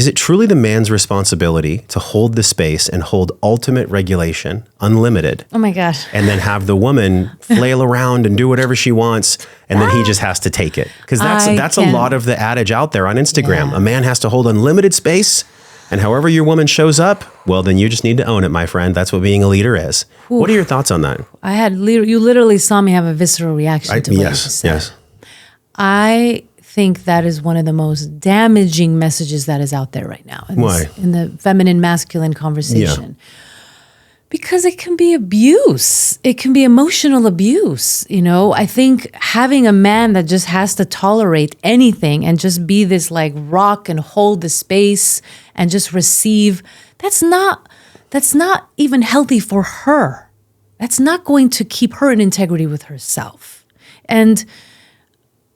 Is it truly the man's responsibility to hold the space and hold ultimate regulation, unlimited? Oh my gosh. And then have the woman flail around and do whatever she wants, and then he just has to take it? Because that's a lot of the adage out there on Instagram. Yeah. A man has to hold unlimited space, and however your woman shows up, well, then you just need to own it, my friend. That's what being a leader is. Oof. What are your thoughts on that? You literally saw me have a visceral reaction to what you just said. Yes. I think that is one of the most damaging messages that is out there right now. Why? In the feminine masculine conversation. Yeah. Because it can be abuse. It can be emotional abuse. You know, I think having a man that just has to tolerate anything and just be this like rock and hold the space and just receive, that's not even healthy for her. That's not going to keep her in integrity with herself. And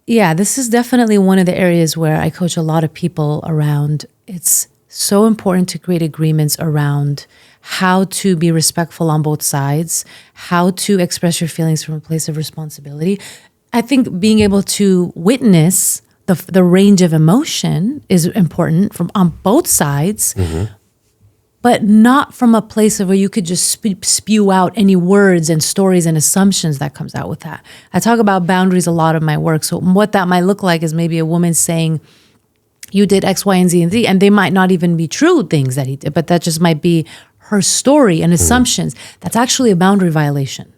yeah, this is definitely one of the areas where I coach a lot of people around. It's so important to create agreements around how to be respectful on both sides, how to express your feelings from a place of responsibility. I think being able to witness the range of emotion is important from on both sides, but not from a place of where you could just spew out any words and stories and assumptions that comes out with that. I talk about boundaries a lot of my work. So what that might look like is maybe a woman saying, you did X, Y, and Z, and they might not even be true things that he did, but that just might be her story and assumptions. That's actually a boundary violation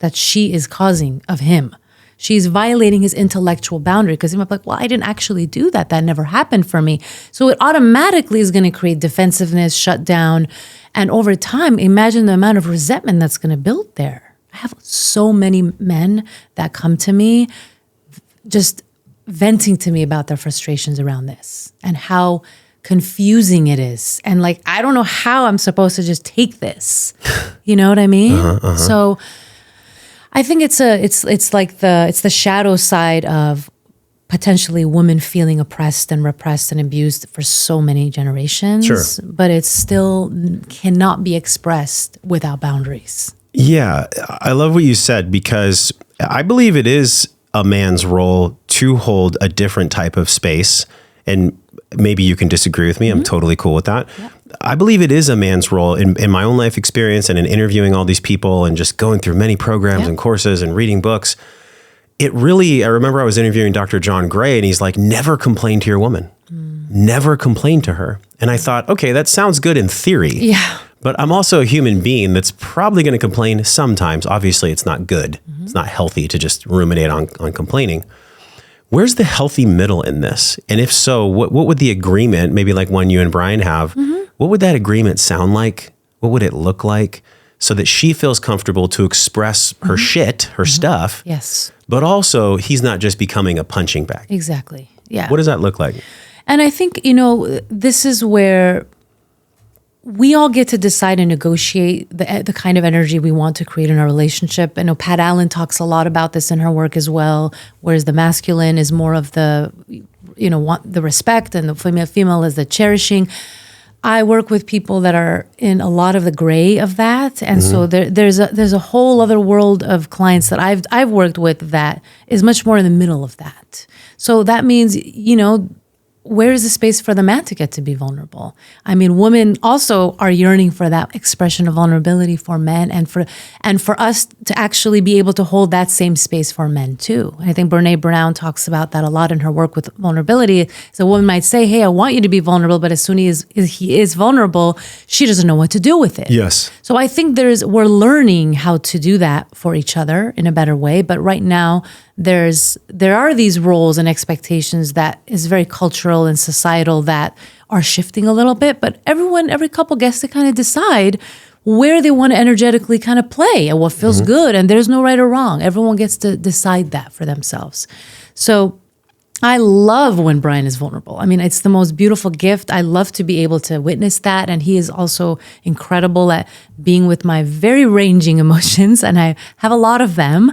that she is causing of him. She's violating his intellectual boundary because he might be like, well, I didn't actually do that. That never happened for me. So it automatically is going to create defensiveness, shut down. And over time, imagine the amount of resentment that's going to build there. I have so many men that come to me just venting to me about their frustrations around this and how confusing it is. And like, I don't know how I'm supposed to just take this. You know what I mean? So I think it's the shadow side of potentially women feeling oppressed and repressed and abused for so many generations. Sure. But it still cannot be expressed without boundaries. Yeah, I love what you said, because I believe it is a man's role to hold a different type of space. And maybe you can disagree with me. I'm totally cool with that. Yeah. I believe it is a man's role in my own life experience and in interviewing all these people and just going through many programs and courses and reading books. I remember I was interviewing Dr. John Gray, and he's like, never complain to your woman. Never complain to her. And I thought, okay, that sounds good in theory. Yeah. But I'm also a human being that's probably going to complain sometimes. Obviously, it's not good. It's not healthy to just ruminate on complaining. Where's the healthy middle in this? And if so, what would the agreement, maybe like one you and Brian have, what would that agreement sound like? What would it look like so that she feels comfortable to express her shit, her stuff? Yes. But also he's not just becoming a punching bag. Exactly. Yeah. What does that look like? And I think, this is where we all get to decide and negotiate the kind of energy we want to create in our relationship. I know Pat Allen talks a lot about this in her work as well, whereas the masculine is more of the, the respect, and the female is the cherishing. I work with people that are in a lot of the gray of that. And so there's a whole other world of clients that I've worked with that is much more in the middle of that. So that means, where is the space for the man to get to be vulnerable? I mean, women also are yearning for that expression of vulnerability for men, and for us to actually be able to hold that same space for men too. And I think Brené Brown talks about that a lot in her work with vulnerability. So a woman might say, hey, I want you to be vulnerable, but as soon as he is vulnerable, she doesn't know what to do with it. Yes. So I think we're learning how to do that for each other in a better way. But right now, there are these roles and expectations that is very cultural and societal that are shifting a little bit, but every couple gets to kind of decide where they want to energetically kind of play and what feels good, and there's no right or wrong. Everyone gets to decide that for themselves. So I love when Brian is vulnerable. I mean, it's the most beautiful gift. I love to be able to witness that, and he is also incredible at being with my very ranging emotions, and I have a lot of them.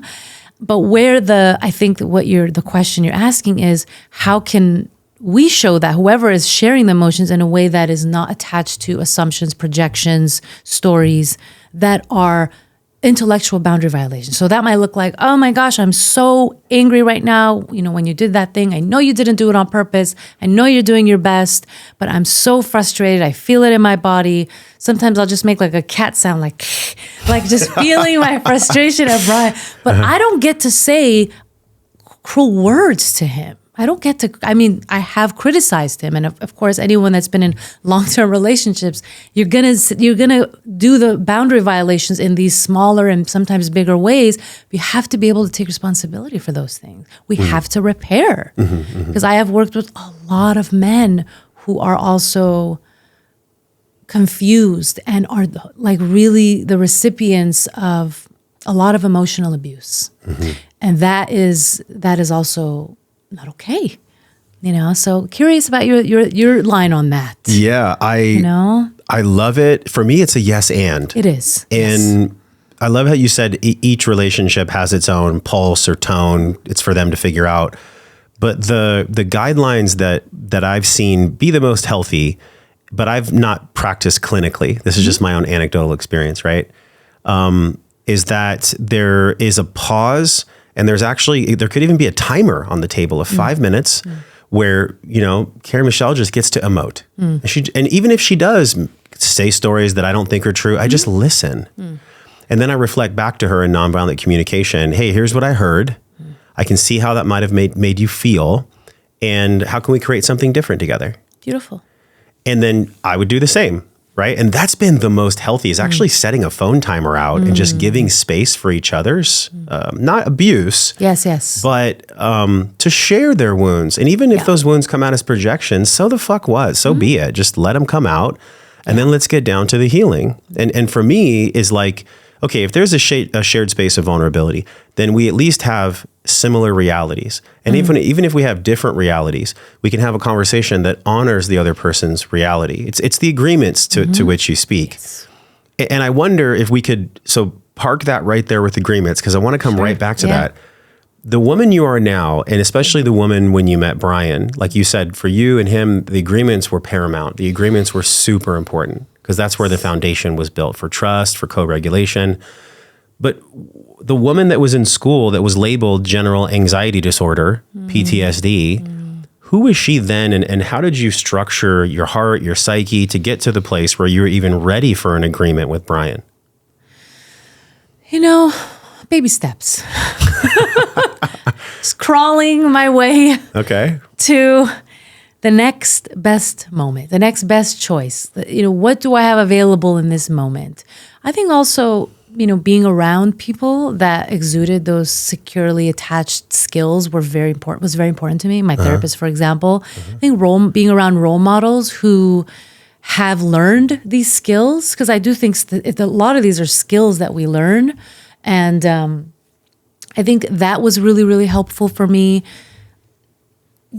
But I think the question you're asking is, how can we show that whoever is sharing the emotions in a way that is not attached to assumptions, projections, stories that are intellectual boundary violation. So that might look like, oh my gosh, I'm so angry right now. You know, when you did that thing, I know you didn't do it on purpose. I know you're doing your best, but I'm so frustrated. I feel it in my body. Sometimes I'll just make like a cat sound, like just feeling my frustration at Brian. But I don't get to say cruel words to him. I don't get to, I mean, I have criticized him. And of course, anyone that's been in long-term relationships, you're gonna do the boundary violations in these smaller and sometimes bigger ways. You have to be able to take responsibility for those things. We have to repair. Because I have worked with a lot of men who are also confused and are like really the recipients of a lot of emotional abuse. And that is also not okay, you know. So curious about your line on that. Yeah, I love it. For me, it's a yes and. It is, and I love how you said each relationship has its own pulse or tone. It's for them to figure out. But the guidelines that I've seen be the most healthy, but I've not practiced clinically. This is just my own anecdotal experience, right? Is that there is a pause. And there could even be a timer on the table of 5 minutes where, you know, Carrie Michelle just gets to emote. And even if she does say stories that I don't think are true, I just listen. And then I reflect back to her in nonviolent communication. Hey, here's what I heard. I can see how that might have made you feel. And how can we create something different together? Beautiful. And then I would do the same. Right. And that's been the most healthy, is actually setting a phone timer out and just giving space for each other's, not abuse. Yes. But to share their wounds. And even if those wounds come out as projections, so the fuck what? So be it. Just let them come out. And then let's get down to the healing. And for me is like, okay, if there's a shared space of vulnerability, then we at least have similar realities. And even if we have different realities, we can have a conversation that honors the other person's reality. It's the agreements to which you speak. Yes. And I wonder if we could, so park that right there with agreements, because I want to come right back to that. The woman you are now, and especially the woman when you met Brian, like you said, for you and him, the agreements were paramount. The agreements were super important because that's where the foundation was built for trust, for co-regulation. But the woman that was in school that was labeled general anxiety disorder, PTSD, who was she then? And how did you structure your heart, your psyche to get to the place where you were even ready for an agreement with Brian? You know, baby steps. Just crawling my way to the next best moment, the next best choice. You know, what do I have available in this moment? I think also, you know, being around people that exuded those securely attached skills was very important to me. My therapist, for example. I think being around role models who have learned these skills, because I do think a lot of these are skills that we learn. And I think that was really, really helpful for me.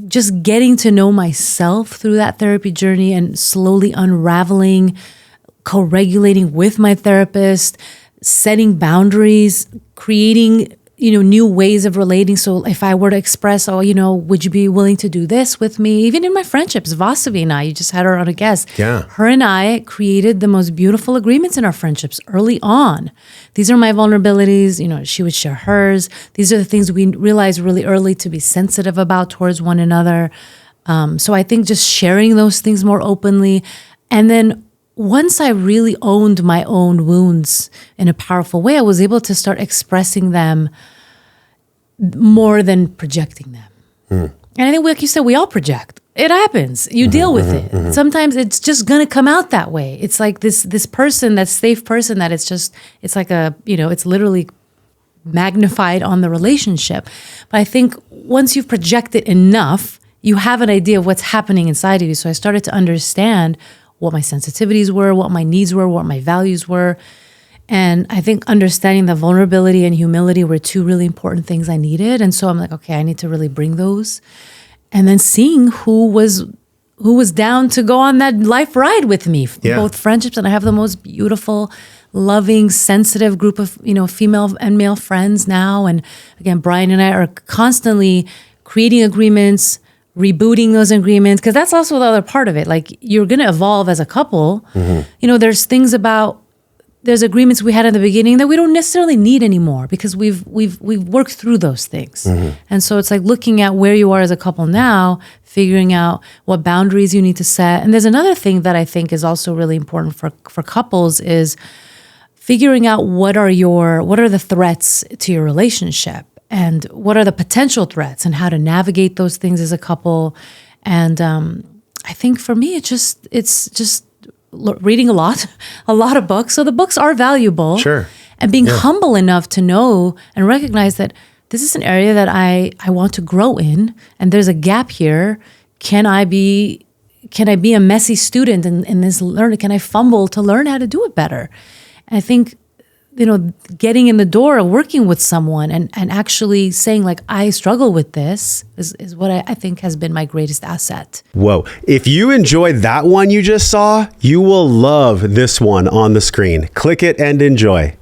Just getting to know myself through that therapy journey and slowly unraveling, co-regulating with my therapist, setting boundaries, creating, you know, new ways of relating. So if I were to express, oh, you know, would you be willing to do this with me? Even in my friendships, Vasavi and I, you just had her on a guest. Yeah. Her and I created the most beautiful agreements in our friendships early on. These are my vulnerabilities. You know, she would share hers. These are the things we realized really early to be sensitive about towards one another. So I think just sharing those things more openly. And then once I really owned my own wounds in a powerful way, I was able to start expressing them more than projecting them. And I think, like you said, we all project. It happens. You deal with it. Sometimes it's just going to come out that way. It's like this person, that safe person that it's like a, you know, it's literally magnified on the relationship. But I think once you've projected enough, you have an idea of what's happening inside of you. So I started to understand what my sensitivities were, what my needs were, what my values were. And I think understanding that vulnerability and humility were two really important things I needed. And so I'm like, okay, I need to really bring those. And then seeing who was down to go on that life ride with me, both friendships. And I have the most beautiful, loving, sensitive group of, you know, female and male friends now. And again, Brian and I are constantly creating agreements, rebooting those agreements, because that's also the other part of it. Like, you're going to evolve as a couple. You know, there's things about there's agreements we had in the beginning that we don't necessarily need anymore because we've worked through those things. And so it's like looking at where you are as a couple now, figuring out what boundaries you need to set. And there's another thing that I think is also really important for couples is figuring out what are the threats to your relationship and what are the potential threats and how to navigate those things as a couple. And I think for me, it's just reading a lot of books. So the books are valuable. Sure. And being humble enough to know and recognize that this is an area that I want to grow in, and there's a gap here. Can I be a messy student in this learning? Can I fumble to learn how to do it better? And I think, getting in the door of working with someone and actually saying like, I struggle with this is what I think has been my greatest asset. Whoa. If you enjoyed that one you just saw, you will love this one on the screen. Click it and enjoy.